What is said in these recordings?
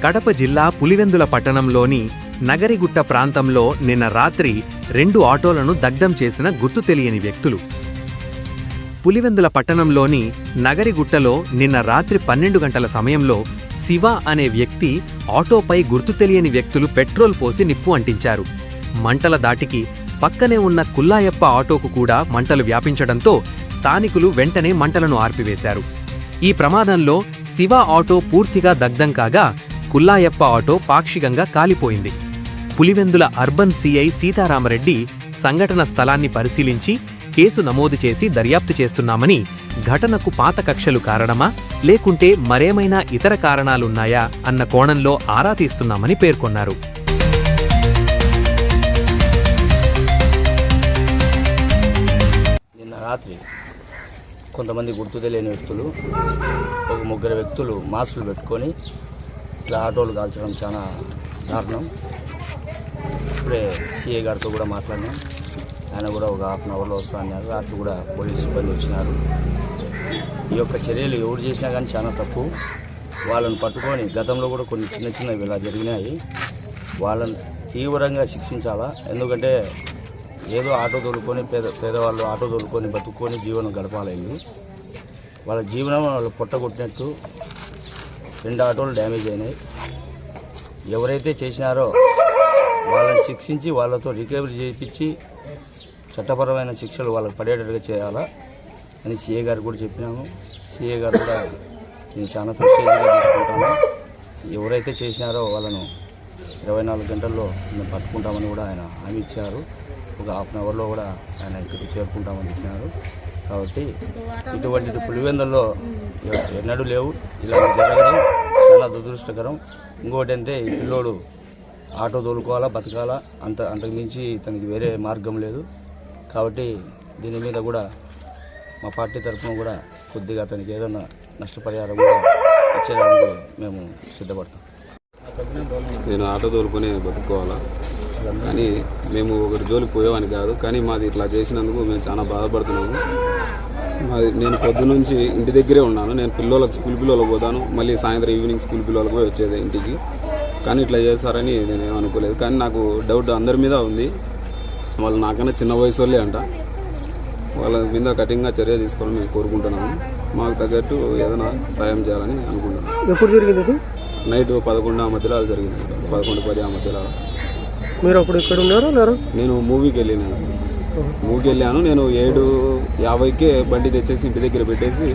కడప జిల్లా పులివెందుల పట్టణంలోని నగరిగుట్ట ప్రాంతంలో నిన్న రాత్రి 2 ఆటోలను దగ్ధం చేసిన గుర్తు తెలియని వ్యక్తులు. పులివెందుల పట్టణంలోని నగరిగుట్టలో నిన్న రాత్రి 12 గంటల సమయంలో శివ అనే వ్యక్తి ఆటోపై గుర్తు తెలియని వ్యక్తులు పెట్రోల్ పోసి నిప్పు అంటించారు. మంటల దాటికి పక్కనే ఉన్న కుల్లాయప్ప ఆటోకు కూడా మంటలు వ్యాపించడంతో స్థానికులు వెంటనే మంటలను ఆర్పివేశారు. ఈ ప్రమాదంలో శివ ఆటో పూర్తిగా దగ్ధం కాగా కుల్లాయప్ప ఆటో పాక్షికంగా కాలిపోయింది. పులివెందుల అర్బన్ సిఐ సీతారామరెడ్డి సంఘటన స్థలాన్ని పరిశీలించి కేసు నమోదు చేసి దర్యాప్తు చేస్తున్నామని, ఘటనకు పాత కక్షలు కారణమా లేకుంటే మరేమైనా ఇతర కారణాలున్నాయా అన్న కోణంలో ఆరా తీస్తున్నామని పేర్కొన్నారు. నిన్న రాత్రి కొంతమంది గుర్తు తెలియని వ్యక్తులు, ఒక 3 వ్యక్తులు మాస్కులు పెట్టుకొని ఇట్లా ఆటోలు కాల్చడం చాలా దారుణం. ఇప్పుడే సిఐ గారితో కూడా మాట్లాడినాం. ఆయన కూడా ఒక హాఫ్ అన్ అవర్లో వస్తా అన్నారు. రాత్రి కూడా పోలీసు సిబ్బంది వచ్చినారు. ఈ యొక్క చర్యలు ఎవరు చేసినా కానీ చాలా తప్పు. వాళ్ళని పట్టుకొని, గతంలో కూడా కొన్ని చిన్నవి ఇలా జరిగినాయి, వాళ్ళని తీవ్రంగా శిక్షించాలా. ఎందుకంటే ఏదో ఆటో తోలుకొని పేదవాళ్ళు ఆటో తోలుకొని బతుక్కొని జీవనం గడపాలైంది. వాళ్ళ జీవనం వాళ్ళు పొట్టగొట్టినట్టు 2 ఆటోలు డ్యామేజ్ అయినాయి. ఎవరైతే చేసినారో వాళ్ళని శిక్షించి వాళ్ళతో రికవరీ చేయించి చట్టపరమైన శిక్షలు వాళ్ళకి పడేటట్టుగా చేయాలా అని సిఏ గారు కూడా చెప్పినాము. సిఏ గారు కూడా నేను చాలా ప్రెస్టేజ్గా తీసుకుంటాను. ఎవరైతే చేసినారో వాళ్ళను 24 గంటల్లో మేము పట్టుకుంటామని కూడా ఆయన హామీ ఇచ్చారు. ఒక హాఫ్ అన్ అవర్లో కూడా ఆయన ఇక్కడికి చేరుకుంటామని చెప్పినారు. కాబట్టి ఇటువంటి పులివెందుల్లో ఎన్నడూ లేవు, ఇలా జరగడం చాలా దురదృష్టకరం. ఇంకోటి అంటే ఈ పిల్లోడు ఆటో తోలుకోవాలా, బతకాలా, అంతకు మించి తనకి వేరే మార్గం లేదు. కాబట్టి దీని మీద కూడా మా పార్టీ తరఫున కూడా కొద్దిగా అతనికి ఏదైనా నష్టపరిహారం కూడా ఇచ్చేదానికి మేము సిద్ధపడతాం. నేను ఆటో తోలుకొని బతుక్కోవాలా, కానీ మేము ఒకరి జోలికి పోయేవాని కాదు. కానీ మాది ఇట్లా చేసినందుకు మేము చాలా బాధపడుతున్నాము. నేను పొద్దునుంచి ఇంటి దగ్గరే ఉన్నాను. నేను స్కూల్ పిల్లలకు పోతాను, మళ్ళీ సాయంత్రం ఈవినింగ్ స్కూల్ పిల్లలకు పోయి వచ్చేది ఇంటికి. కానీ ఇట్లా చేస్తారని నేనేం అనుకోలేదు. కానీ నాకు డౌట్ అందరి మీద ఉంది. వాళ్ళు నాకన్నా చిన్న వయసు వాళ్ళే అంట. వాళ్ళ మీద కఠినంగా చర్య తీసుకోవాలని మేము కోరుకుంటున్నాము. మాకు తగ్గట్టు ఏదైనా సాయం చేయాలని అనుకుంటున్నాను. ఎప్పుడు జరిగింది? నైట్ 11 ఆ మధ్యలో జరిగింది. 11-10 ఆ మధ్యలో. మీరు అప్పుడు ఇక్కడ ఉన్నారా? నేను మూవీకి వెళ్ళాను. నేను 7:50కే బండి తెచ్చేసి ఇంటి దగ్గర పెట్టేసి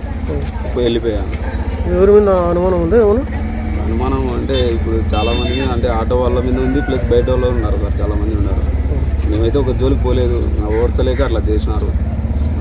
వెళ్ళిపోయాను. ఎవరి మీద అనుమానం ఉందా? ఏమన్నా అనుమానం అంటే ఇప్పుడు చాలామంది అంటే ఆటో వాళ్ళ మీద ఉంది, ప్లస్ బయట వాళ్ళు ఉన్నారు సార్, చాలామంది ఉన్నారు. మేమైతే ఒక జోలికి పోలేదు, ఓర్చలేక అట్లా చేసినారు.